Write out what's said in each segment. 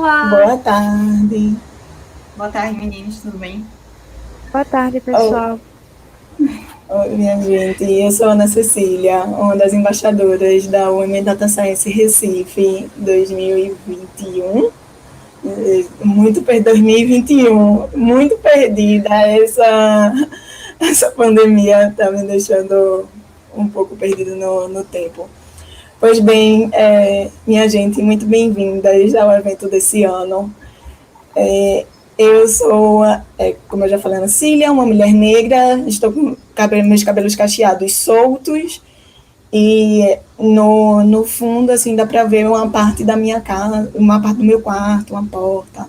Olá! Boa tarde. Boa tarde, meninos, tudo bem? Boa tarde, Oi, pessoal. minha gente. Eu sou Ana Cecília, uma das embaixadoras da UEM Data Science Recife 2021. Muito 2021, muito perdida. Essa pandemia está me deixando um pouco perdida no tempo. Pois bem, minha gente, muito bem-vindas ao evento desse ano. Eu sou, como eu já falei, Ana Cília, uma mulher negra, estou com meus cabelos cacheados soltos e no fundo, assim, dá para ver uma parte da minha casa, uma parte do meu quarto, uma porta.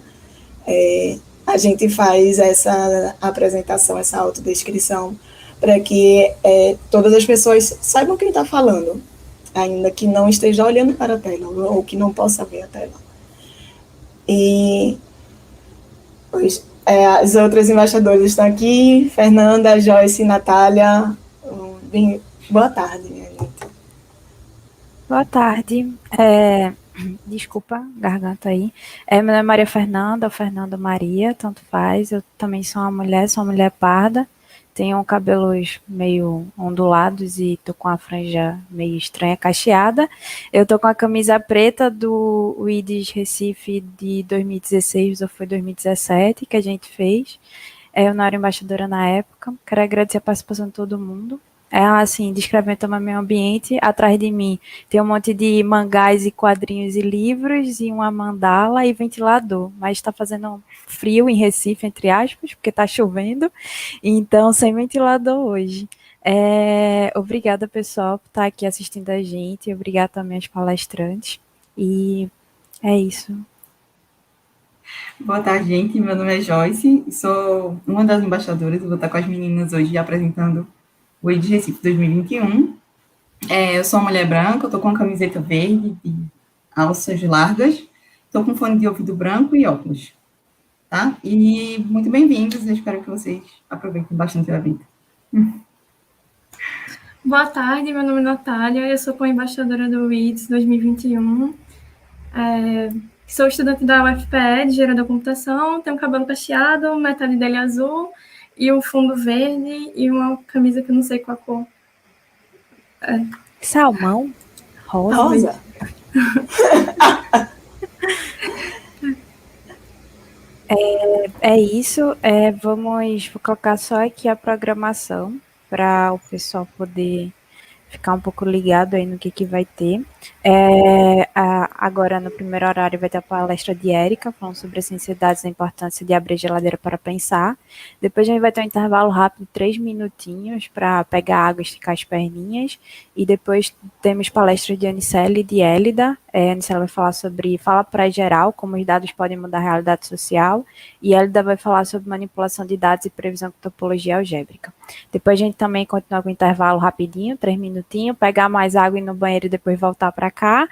A gente faz essa apresentação, essa autodescrição, para que todas as pessoas saibam quem está falando, ainda que não esteja olhando para a tela ou que não possa ver a tela. E Pois, as outras embaixadoras estão aqui, Fernanda, Joyce, Natália. Boa tarde, minha gente. Boa tarde. Desculpa, garganta aí. Meu nome é Maria Fernanda, ou Fernanda Maria, tanto faz. Eu também sou uma mulher parda. Tenho cabelos meio ondulados e tô com a franja meio estranha, cacheada. Eu tô com a camisa preta do IDES Recife de 2016, ou foi 2017, que a gente fez. Eu não era embaixadora na época. Quero agradecer a participação de todo mundo. Assim, descrevendo também o meio ambiente. Atrás de mim tem um monte de mangás e quadrinhos e livros e uma mandala e ventilador. Mas está fazendo frio em Recife, entre aspas, porque está chovendo. Então, sem ventilador hoje. Obrigada, pessoal, por estar aqui assistindo a gente. Obrigada também aos palestrantes. E é isso. Boa tarde, gente. Meu nome é Joyce, sou uma das embaixadoras. Eu vou estar com as meninas hoje apresentando o EID Recife 2021. Eu sou uma mulher branca, eu estou com uma camiseta verde de alças largas, estou com fone de ouvido branco e óculos, tá? E muito bem-vindos, eu espero que vocês aproveitem bastante o evento. Boa tarde, meu nome é Natália, eu sou co-embaixadora do IDES 2021. Sou estudante da UFPE de Engenharia da Computação, tenho cabelo cacheado, metade dele azul, e um fundo verde e uma camisa que eu não sei qual a cor. Salmão? Rosa? Rosa. É isso. Vou colocar só aqui a programação para o pessoal poder ficar um pouco ligado aí no que vai ter. Agora, no primeiro horário, vai ter a palestra de Érica, falando sobre as necessidades e a importância de abrir a geladeira para pensar. Depois a gente vai ter um intervalo rápido de 3 minutinhos para pegar água e esticar as perninhas. E depois temos palestras de Anicele e de Hélida. A Anicele vai falar sobre fala pré-geral, como os dados podem mudar a realidade social. E Hélida vai falar sobre manipulação de dados e previsão com topologia algébrica. Depois a gente também continua com o intervalo rapidinho, 3 minutinhos, pegar mais água e ir no banheiro e depois voltar para cá.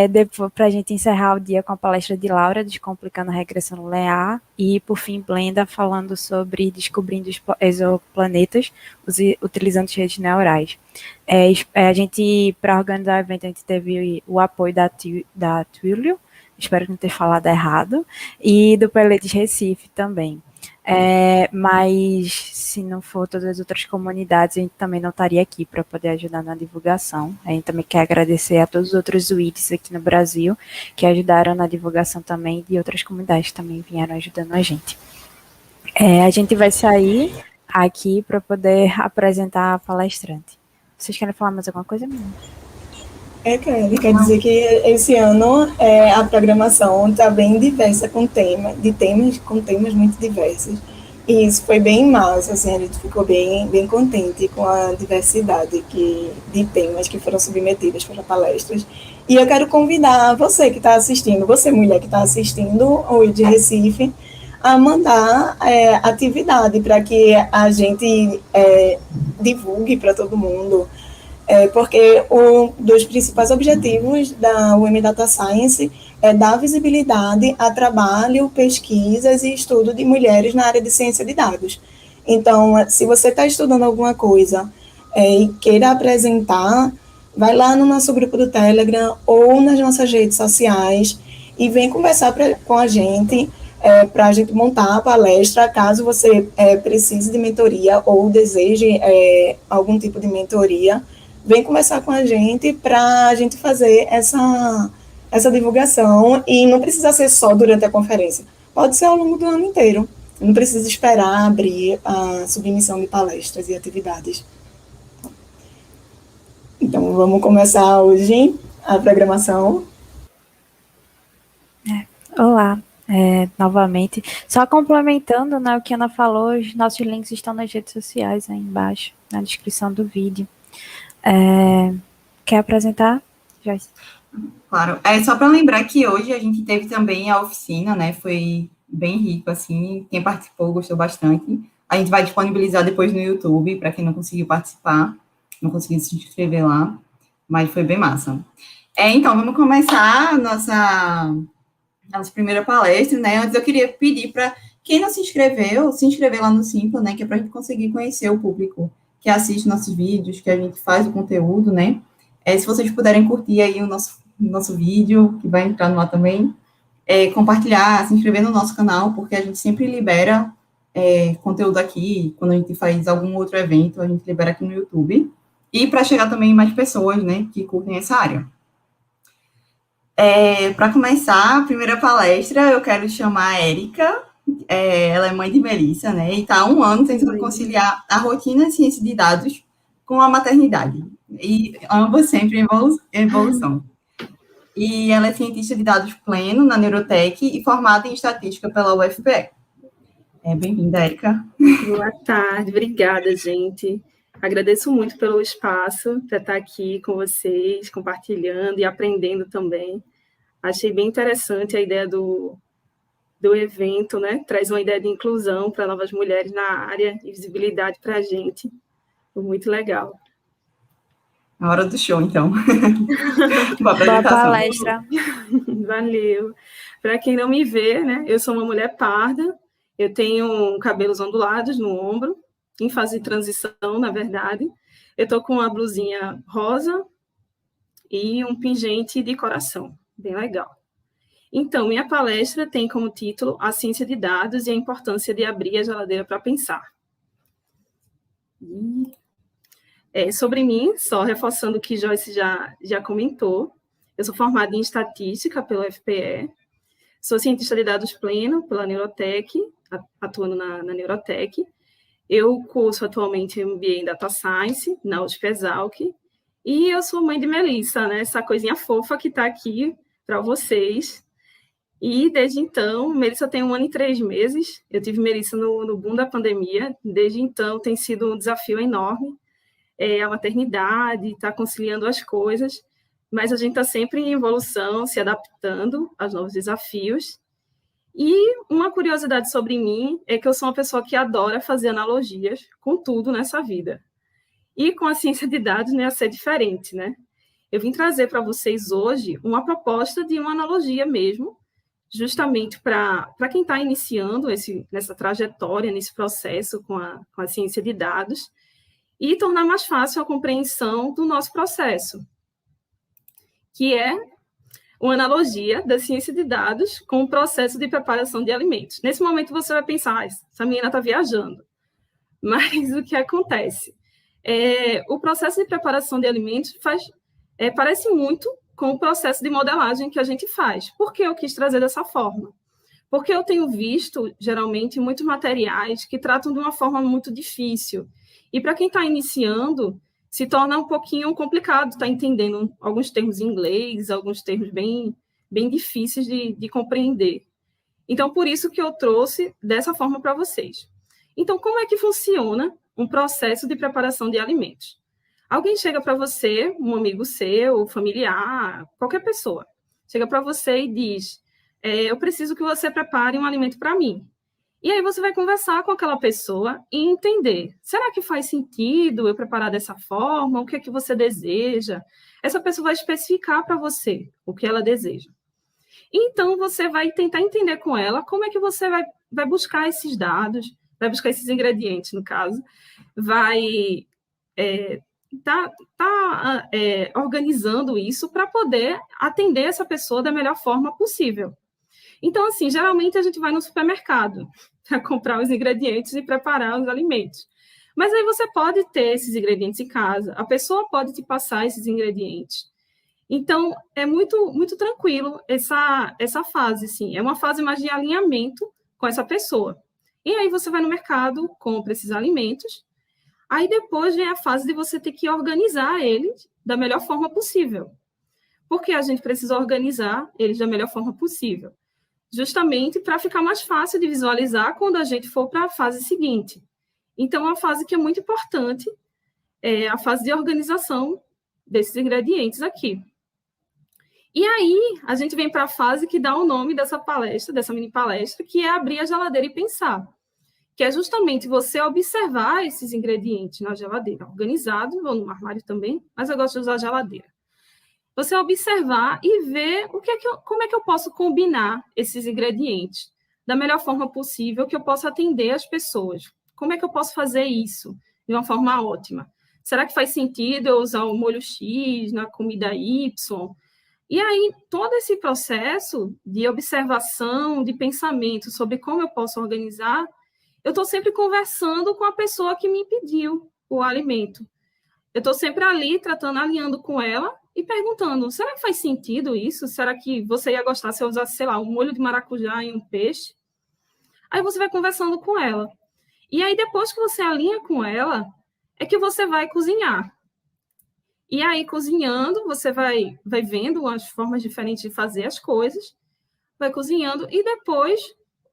Depois, para a gente encerrar o dia com a palestra de Laura, Descomplicando a Regressão Linear. E, por fim, Blenda falando sobre descobrindo os exoplanetas utilizando as redes neurais. A gente, para organizar o evento, a gente teve o apoio da Twilio, espero não ter falado errado, e do Peledes Recife também. Mas se não for todas as outras comunidades, a gente também não estaria aqui para poder ajudar na divulgação. A gente também quer agradecer a todos os outros UIDs aqui no Brasil que ajudaram na divulgação também e outras comunidades que também vieram ajudando a gente. A gente vai sair aqui para poder apresentar a palestrante. Vocês querem falar mais alguma coisa, menina? Quer dizer que esse ano a programação está bem diversa com temas muito diversos. E isso foi bem massa, assim, a gente ficou bem contente com a diversidade de temas que foram submetidos para palestras. E eu quero convidar você que está assistindo, você mulher que está assistindo o ID Recife, a mandar atividade para que a gente divulgue para todo mundo. Porque um dos principais objetivos da UEM Data Science é dar visibilidade a trabalho, pesquisas e estudo de mulheres na área de ciência de dados. Então, se você está estudando alguma coisa e queira apresentar, vai lá no nosso grupo do Telegram ou nas nossas redes sociais e vem conversar com a gente para a gente montar a palestra, caso você precise de mentoria ou deseje algum tipo de mentoria, vem conversar com a gente para a gente fazer essa divulgação, e não precisa ser só durante a conferência, pode ser ao longo do ano inteiro, não precisa esperar abrir a submissão de palestras e atividades. Então, vamos começar hoje a programação. Olá, novamente. Só complementando, né, o que a Ana falou, os nossos links estão nas redes sociais aí embaixo, na descrição do vídeo. Quer apresentar, Joyce? Claro. Só para lembrar que hoje a gente teve também a oficina, né? Foi bem rico, assim. Quem participou gostou bastante. A gente vai disponibilizar depois no YouTube, para quem não conseguiu participar, não conseguiu se inscrever lá, mas foi bem massa. Então, vamos começar a nossa primeira palestra, né? Antes eu queria pedir para quem não se inscreveu, se inscrever lá no Simpla, né? Que é para a gente conseguir conhecer o público que assiste nossos vídeos, que a gente faz o conteúdo, né? Se vocês puderem curtir aí o nosso vídeo, que vai entrar no ar também, compartilhar, se inscrever no nosso canal, porque a gente sempre libera conteúdo aqui, quando a gente faz algum outro evento, a gente libera aqui no YouTube, e para chegar também mais pessoas, né, que curtem essa área. Para começar a primeira palestra, eu quero chamar a Érica, ela é mãe de Melissa, né, e está há 1 ano tentando conciliar a rotina de ciência de dados com a maternidade, e ambas sempre em evolução. E ela é cientista de dados pleno na Neurotech e formada em estatística pela UFPE. Bem-vinda, Érica. Boa tarde, obrigada, gente. Agradeço muito pelo espaço para estar aqui com vocês, compartilhando e aprendendo também. Achei bem interessante a ideia do evento, né? Traz uma ideia de inclusão para novas mulheres na área e visibilidade para a gente. Foi muito legal. A hora do show, então. Boa palestra. Valeu. Para quem não me vê, né? Eu sou uma mulher parda, eu tenho cabelos ondulados no ombro, em fase de transição, na verdade. Eu estou com uma blusinha rosa e um pingente de coração, bem legal. Então, minha palestra tem como título A Ciência de Dados e a Importância de Abrir a Geladeira para Pensar. Sobre mim, só reforçando o que Joyce já comentou, eu sou formada em estatística pela UFPE, sou cientista de dados pleno pela Neurotech, atuando na Neurotech. Eu curso atualmente MBA em Data Science na UFPE-Exalc, e eu sou mãe de Melissa, né? Essa coisinha fofa que está aqui para vocês. E desde então, Melissa tem 1 ano e 3 meses, eu tive Melissa no boom da pandemia, desde então tem sido um desafio enorme, a maternidade, está conciliando as coisas, mas a gente está sempre em evolução, se adaptando aos novos desafios. E uma curiosidade sobre mim é que eu sou uma pessoa que adora fazer analogias com tudo nessa vida. E com a ciência de dados não ia ser diferente, né? Eu vim trazer para vocês hoje uma proposta de uma analogia mesmo, justamente para quem está iniciando nessa trajetória, nesse processo com a ciência de dados, e tornar mais fácil a compreensão do nosso processo, que é uma analogia da ciência de dados com o processo de preparação de alimentos. Nesse momento você vai pensar, essa menina está viajando. Mas o que acontece? O processo de preparação de alimentos parece muito com o processo de modelagem que a gente faz. Por que eu quis trazer dessa forma? Porque eu tenho visto, geralmente, muitos materiais que tratam de uma forma muito difícil. E para quem está iniciando, se torna um pouquinho complicado estar entendendo alguns termos em inglês, alguns termos bem difíceis de compreender. Então, por isso que eu trouxe dessa forma para vocês. Então, como é que funciona um processo de preparação de alimentos? Alguém chega para você, um amigo seu, familiar, qualquer pessoa, chega para você e diz, eu preciso que você prepare um alimento para mim. E aí você vai conversar com aquela pessoa e entender, será que faz sentido eu preparar dessa forma? O que é que você deseja? Essa pessoa vai especificar para você o que ela deseja. Então, você vai tentar entender com ela como é que você vai buscar esses dados, vai buscar esses ingredientes, no caso, vai organizando isso para poder atender essa pessoa da melhor forma possível. Então, assim, geralmente a gente vai no supermercado para comprar os ingredientes e preparar os alimentos. Mas aí você pode ter esses ingredientes em casa, a pessoa pode te passar esses ingredientes. Então, é muito, muito tranquilo essa fase, sim. É uma fase mais de alinhamento com essa pessoa. E aí você vai no mercado, compra esses alimentos, aí depois vem a fase de você ter que organizar eles da melhor forma possível. Porque a gente precisa organizar eles da melhor forma possível. Justamente para ficar mais fácil de visualizar quando a gente for para a fase seguinte. Então, uma fase que é muito importante é a fase de organização desses ingredientes aqui. E aí, a gente vem para a fase que dá o nome dessa palestra, dessa mini palestra, que é abrir a geladeira e pensar. Que é justamente você observar esses ingredientes na geladeira, organizados, ou no armário também, mas eu gosto de usar a geladeira. Você observar e ver como é que eu posso combinar esses ingredientes da melhor forma possível que eu possa atender as pessoas. Como é que eu posso fazer isso de uma forma ótima? Será que faz sentido eu usar o molho X na comida Y? E aí, todo esse processo de observação, de pensamento sobre como eu posso organizar, eu estou sempre conversando com a pessoa que me pediu o alimento. Eu estou sempre ali, alinhando com ela e perguntando, será que faz sentido isso? Será que você ia gostar se eu usasse, sei lá, um molho de maracujá em um peixe? Aí você vai conversando com ela. E aí, depois que você alinha com ela, é que você vai cozinhar. E aí, cozinhando, você vai vendo as formas diferentes de fazer as coisas, vai cozinhando, e depois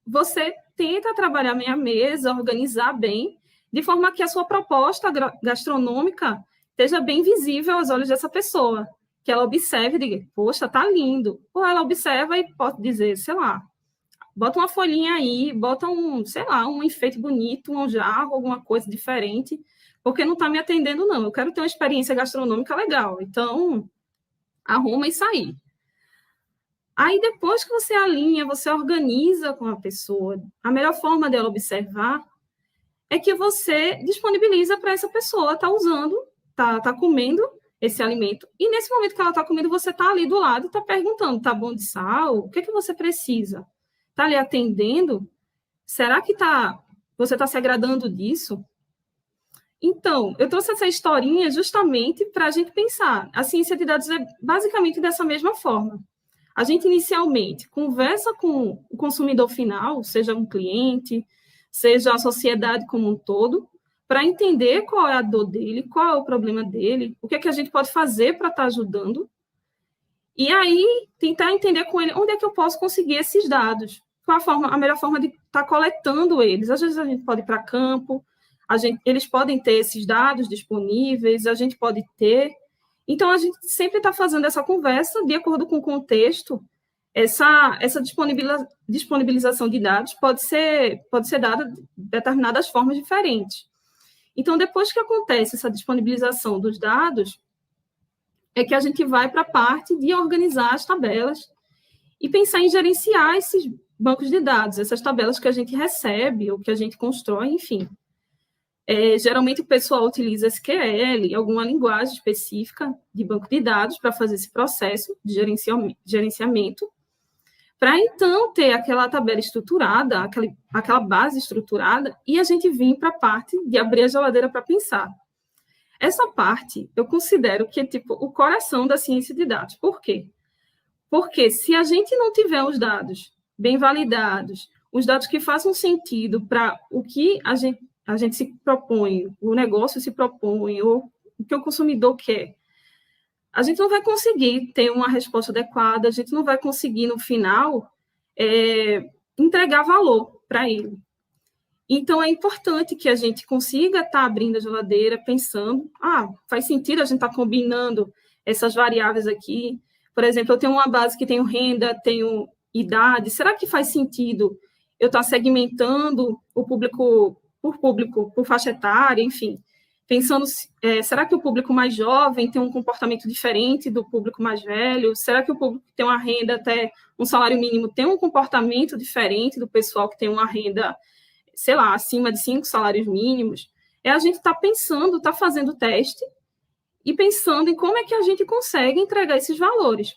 você tenta trabalhar bem a mesa, organizar bem, de forma que a sua proposta gastronômica esteja bem visível aos olhos dessa pessoa, que ela observe e diga, poxa, tá lindo. Ou ela observa e pode dizer, sei lá, bota uma folhinha aí, bota um enfeite bonito, um jarro, alguma coisa diferente, porque não está me atendendo, não. Eu quero ter uma experiência gastronômica legal. Então, arruma isso aí. Aí, depois que você alinha, você organiza com a pessoa, a melhor forma dela observar é que você disponibiliza para essa pessoa estar usando, tá comendo esse alimento. E, nesse momento que ela está comendo, você está ali do lado e está perguntando, tá bom de sal? O que você precisa? Está ali atendendo? Será que você está se agradando disso? Então, eu trouxe essa historinha justamente para a gente pensar. A ciência de dados é basicamente dessa mesma forma. A gente, inicialmente, conversa com o consumidor final, seja um cliente, seja a sociedade como um todo, para entender qual é a dor dele, qual é o problema dele, o que é que a gente pode fazer para estar ajudando. E aí, tentar entender com ele onde é que eu posso conseguir esses dados. Qual a melhor forma de estar coletando eles. Às vezes a gente pode ir para campo, eles podem ter esses dados disponíveis, a gente pode ter. Então, a gente sempre está fazendo essa conversa de acordo com o contexto. Essa disponibilização de dados pode ser dada de determinadas formas diferentes. Então, depois que acontece essa disponibilização dos dados, é que a gente vai para a parte de organizar as tabelas e pensar em gerenciar esses bancos de dados, essas tabelas que a gente recebe ou que a gente constrói, enfim. Geralmente o pessoal utiliza SQL, alguma linguagem específica de banco de dados para fazer esse processo de gerenciamento, para então ter aquela tabela estruturada, aquela base estruturada, e a gente vir para a parte de abrir a geladeira para pensar. Essa parte eu considero que é tipo o coração da ciência de dados. Por quê? Porque se a gente não tiver os dados bem validados, os dados que façam sentido para o que a gente se propõe, o negócio se propõe, ou o que o consumidor quer, a gente não vai conseguir ter uma resposta adequada, a gente não vai conseguir, no final, entregar valor para ele. Então, é importante que a gente consiga estar abrindo a geladeira, pensando, faz sentido a gente estar combinando essas variáveis aqui. Por exemplo, eu tenho uma base que tenho renda, tenho idade, será que faz sentido eu estar segmentando o público por faixa etária, enfim, pensando, será que o público mais jovem tem um comportamento diferente do público mais velho? Será que o público que tem uma renda até um salário mínimo tem um comportamento diferente do pessoal que tem uma renda, sei lá, acima de 5 salários mínimos? A gente está pensando, está fazendo teste e pensando em como é que a gente consegue entregar esses valores,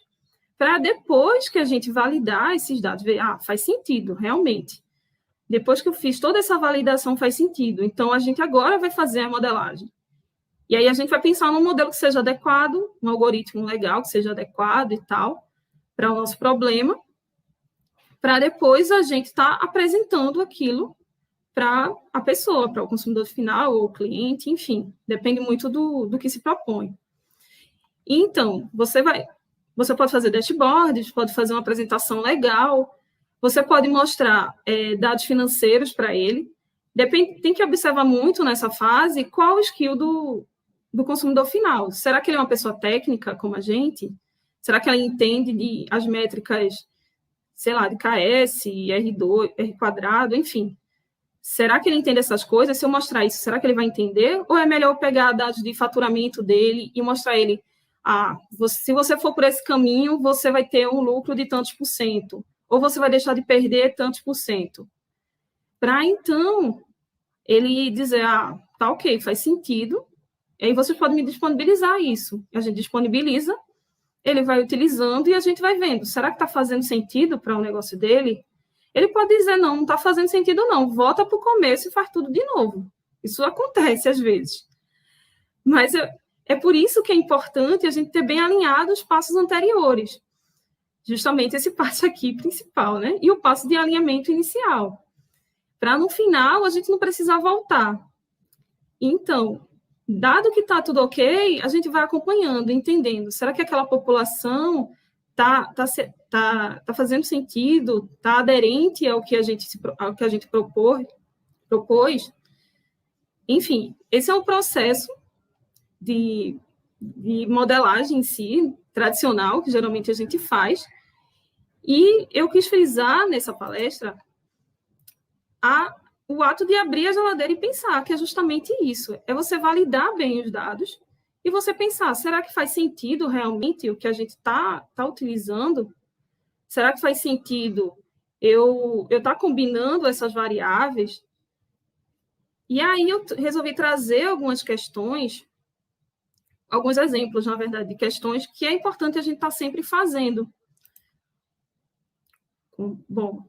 para depois que a gente validar esses dados, ver, faz sentido, realmente. Depois que eu fiz toda essa validação, faz sentido. Então, a gente agora vai fazer a modelagem. E aí a gente vai pensar num modelo que seja adequado, um algoritmo legal que seja adequado e tal, para o nosso problema, para depois a gente estar apresentando aquilo para a pessoa, para o consumidor final ou o cliente, enfim, depende muito do que se propõe. Então, você pode fazer dashboards, pode fazer uma apresentação legal, você pode mostrar dados financeiros para ele. Tem que observar muito nessa fase qual o skill do consumidor final. Será que ele é uma pessoa técnica, como a gente? Será que ela entende as métricas, sei lá, de KS, R2, R quadrado, enfim? Será que ele entende essas coisas? Se eu mostrar isso, será que ele vai entender? Ou é melhor eu pegar dados de faturamento dele e mostrar ele, se você for por esse caminho, você vai ter um lucro de tantos por cento, ou você vai deixar de perder tantos por cento. Para, então, ele dizer, tá ok, faz sentido, e aí você pode me disponibilizar isso. A gente disponibiliza, ele vai utilizando e a gente vai vendo. Será que está fazendo sentido para o negócio dele? Ele pode dizer, não está fazendo sentido não, volta para o começo e faz tudo de novo. Isso acontece às vezes. Mas é por isso que é importante a gente ter bem alinhado os passos anteriores. Justamente esse passo aqui principal, né? E o passo de alinhamento inicial. Para no final a gente não precisar voltar. Então, dado que está tudo ok, a gente vai acompanhando, entendendo. Será que aquela população está fazendo sentido, está aderente ao que a gente propôs? Enfim, esse é o processo de modelagem em si, tradicional, que geralmente a gente faz. E eu quis frisar nessa palestra o ato de abrir a geladeira e pensar, que é justamente isso. É você validar bem os dados e você pensar, será que faz sentido realmente o que a gente está utilizando? Será que faz sentido eu estar combinando essas variáveis? E aí eu resolvi trazer algumas questões, alguns exemplos, na verdade, de questões que é importante a gente estar sempre fazendo. Bom,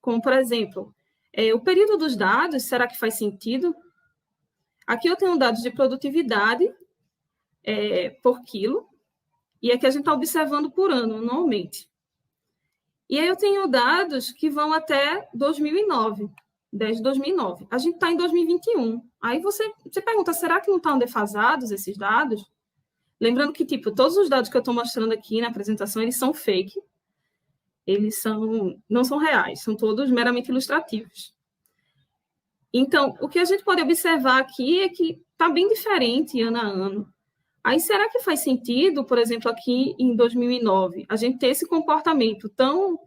como, por exemplo, o período dos dados, será que faz sentido? Aqui eu tenho dados de produtividade por quilo, e aqui a gente está observando por ano, anualmente. E aí eu tenho dados que vão até 2009, desde 2009. A gente está em 2021. Aí você pergunta, será que não estão defasados esses dados? Lembrando que, todos os dados que eu estou mostrando aqui na apresentação, eles são fake. Eles não são reais, são todos meramente ilustrativos. Então, o que a gente pode observar aqui é que está bem diferente ano a ano. Aí, será que faz sentido, por exemplo, aqui em 2009, a gente ter esse comportamento tão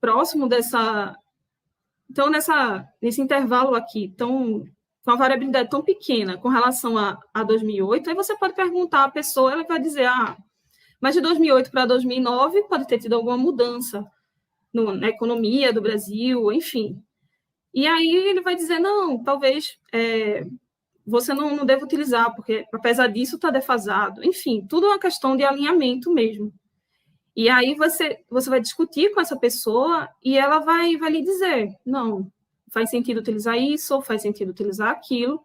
próximo nesse intervalo aqui, com uma variabilidade tão pequena com relação a 2008? Aí você pode perguntar à pessoa, ela vai dizer, mas de 2008 para 2009 pode ter tido alguma mudança na economia do Brasil, enfim. E aí ele vai dizer, não, talvez você não deva utilizar, porque apesar disso está defasado. Enfim, tudo é uma questão de alinhamento mesmo. E aí você vai discutir com essa pessoa e ela vai lhe dizer, não, faz sentido utilizar isso, ou faz sentido utilizar aquilo.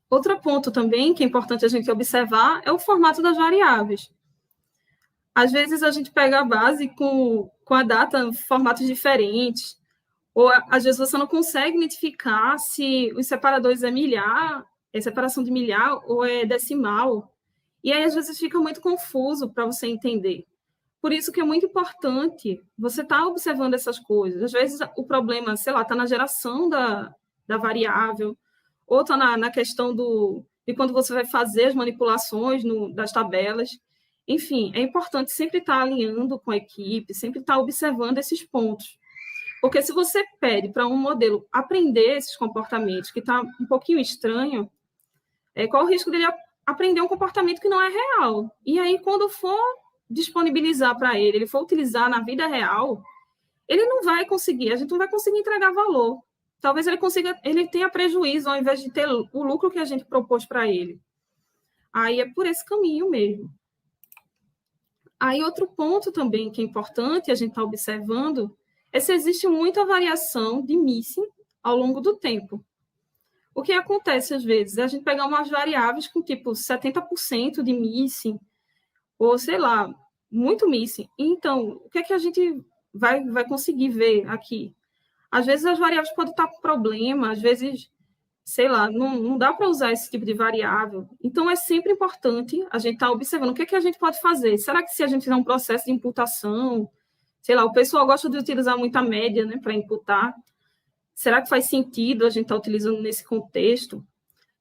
Outro ponto também que é importante a gente observar é o formato das variáveis. Às vezes a gente pega a base com a data em formatos diferentes, ou às vezes você não consegue identificar se os separadores é milhar, é separação de milhar ou é decimal. E aí às vezes fica muito confuso para você entender. Por isso que é muito importante você estar observando essas coisas. Às vezes o problema, sei lá, está na geração da variável, ou está na questão de quando você vai fazer as manipulações das tabelas. Enfim, é importante sempre estar alinhando com a equipe, sempre estar observando esses pontos. Porque se você pede para um modelo aprender esses comportamentos que está um pouquinho estranho, qual o risco dele aprender um comportamento que não é real? E aí, quando for disponibilizar para ele for utilizar na vida real, ele não vai conseguir, a gente não vai conseguir entregar valor. talvez ele tenha prejuízo ao invés de ter o lucro que a gente propôs para ele. Aí é por esse caminho mesmo. Aí outro ponto também que é importante a gente está observando é se existe muita variação de missing ao longo do tempo. O que acontece às vezes é a gente pegar umas variáveis com tipo 70% de missing, ou sei lá, muito missing. Então, o que é que a gente vai conseguir ver aqui? Às vezes as variáveis podem estar com problema, às vezes, sei lá, não dá para usar esse tipo de variável. Então, é sempre importante a gente estar observando o que é que a gente pode fazer. Será que se a gente fizer um processo de imputação, sei lá, o pessoal gosta de utilizar muita média, né, para imputar. Será que faz sentido a gente estar utilizando nesse contexto?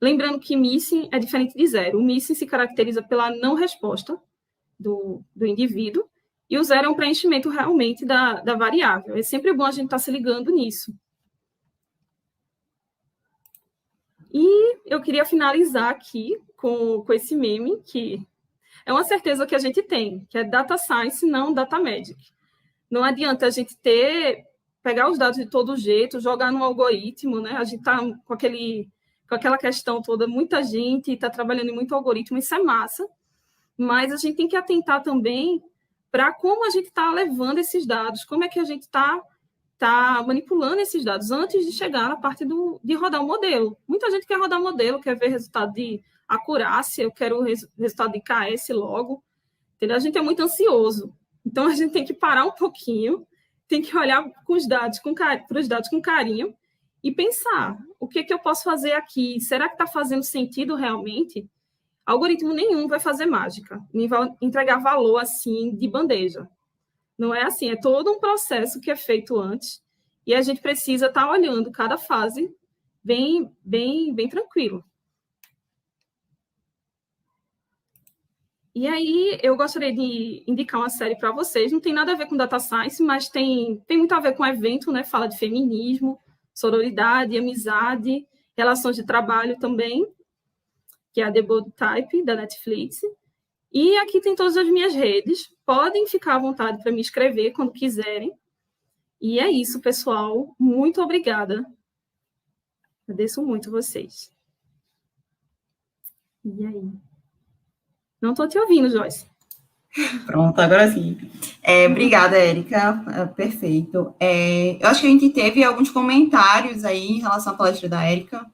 Lembrando que missing é diferente de zero. O missing se caracteriza pela não resposta do indivíduo, e o zero é um preenchimento realmente da variável. É sempre bom a gente estar se ligando nisso. E eu queria finalizar aqui com esse meme, que é uma certeza que a gente tem, que é data science, não data magic. Não adianta a gente pegar os dados de todo jeito, jogar no algoritmo, né? A gente está com aquela questão toda, muita gente está trabalhando em muito algoritmo, isso é massa, mas a gente tem que atentar também para como a gente está levando esses dados, como é que a gente está manipulando esses dados antes de chegar na parte de rodar o modelo. Muita gente quer rodar o modelo, quer ver resultado de acurácia, eu quero o resultado de KS logo, entendeu? A gente é muito ansioso, então a gente tem que parar um pouquinho, tem que olhar para os dados com carinho e pensar, o que eu posso fazer aqui? Será que está fazendo sentido realmente? Algoritmo nenhum vai fazer mágica, nem vai entregar valor assim de bandeja. Não é assim, é todo um processo que é feito antes e a gente precisa estar olhando cada fase bem tranquilo. E aí, eu gostaria de indicar uma série para vocês. Não tem nada a ver com data science, mas tem muito a ver com o evento, né? Fala de feminismo, sororidade, amizade, relações de trabalho também, que é a The Bold Type, da Netflix. E aqui tem todas as minhas redes. Podem ficar à vontade para me escrever quando quiserem. E é isso, pessoal. Muito obrigada. Agradeço muito vocês. E aí? Não estou te ouvindo, Joyce. Pronto, agora sim. Obrigada, Érica. Perfeito. Eu acho que a gente teve alguns comentários aí em relação à palestra da Érica,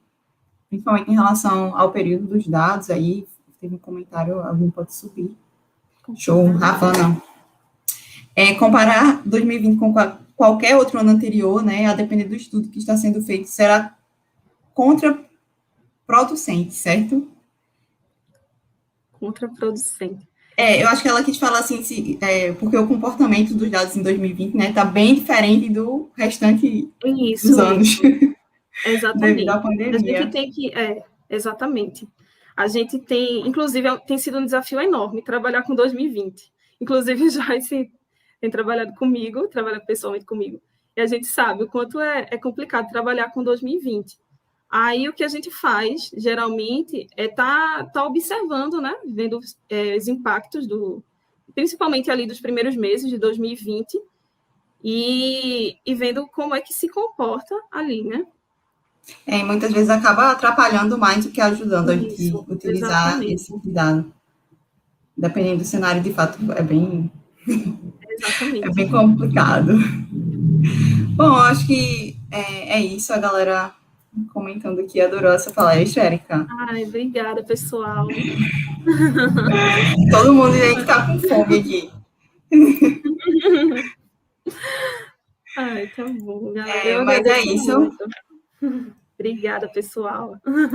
principalmente em relação ao período dos dados aí. Teve um comentário, alguém pode subir. Show, Rafa, não. Comparar 2020 com qualquer outro ano anterior, né, a depender do estudo que está sendo feito, será contraproducente, certo? Contraproducente. Eu acho que ela quis falar assim, porque o comportamento dos dados em 2020, né, está bem diferente do restante dos anos. Exatamente. Devido à pandemia. A gente tem que... exatamente. A gente tem... Inclusive, tem sido um desafio enorme trabalhar com 2020. Inclusive, Joyce tem trabalhado comigo, trabalha pessoalmente comigo, e a gente sabe o quanto é complicado trabalhar com 2020. Aí, o que a gente faz, geralmente, é tá observando, né, vendo os impactos, principalmente ali dos primeiros meses de 2020, e vendo como é que se comporta ali, né? E muitas vezes acaba atrapalhando mais do que ajudando a gente utilizar exatamente. Esse cuidado. Dependendo do cenário, de fato, é bem complicado. Bom, acho que é isso, a galera comentando aqui, adorou essa palestra, Érica. Ai, obrigada, pessoal. Todo mundo aí que tá com fome aqui. Ai, tá bom, galera. Mas é isso. Muito. Obrigada, pessoal.